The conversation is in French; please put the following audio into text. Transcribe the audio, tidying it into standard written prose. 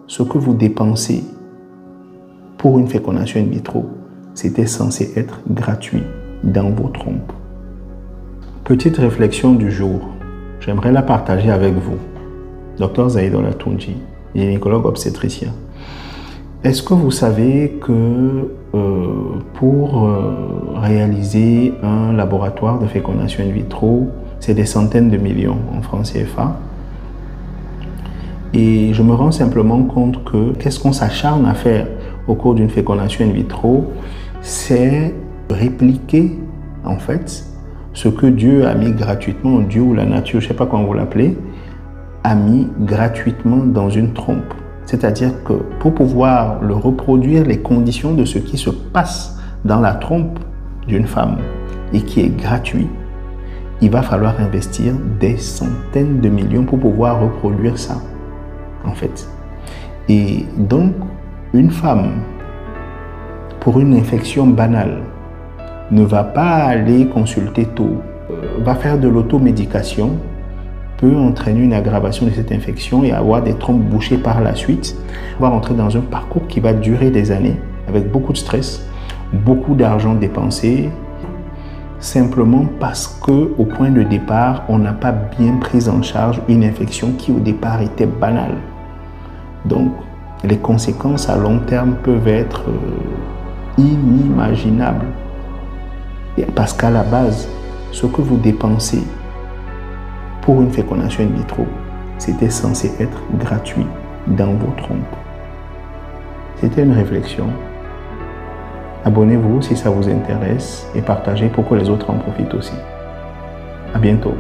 ce que vous dépensez pour une fécondation in vitro, c'était censé être gratuit dans vos trompes. Petite réflexion du jour, j'aimerais la partager avec vous. Dr Zaidola Tunji, gynécologue obstétricien. Est-ce que vous savez que pour réaliser un laboratoire de fécondation in vitro, c'est des centaines de millions en francs CFA? Et je me rends simplement compte que qu'est-ce qu'on s'acharne à faire au cours d'une fécondation in vitro, c'est répliquer en fait ce que Dieu a mis gratuitement, Dieu ou la nature, je ne sais pas comment vous l'appelez, a mis gratuitement dans une trompe. C'est-à-dire que pour pouvoir le reproduire, les conditions de ce qui se passe dans la trompe d'une femme et qui est gratuit, il va falloir investir des centaines de millions pour pouvoir reproduire ça, en fait. Et donc, une femme, pour une infection banale, ne va pas aller consulter tôt, va faire de l'automédication, peut entraîner une aggravation de cette infection et avoir des trompes bouchées par la suite. On va rentrer dans un parcours qui va durer des années, avec beaucoup de stress, beaucoup d'argent dépensé, simplement parce qu'au point de départ, on n'a pas bien pris en charge une infection qui au départ était banale. Donc, les conséquences à long terme peuvent être inimaginables. Parce qu'à la base, ce que vous dépensez pour une fécondation in vitro, c'était censé être gratuit dans vos trompes. C'était une réflexion. Abonnez-vous si ça vous intéresse et partagez pour que les autres en profitent aussi. À bientôt.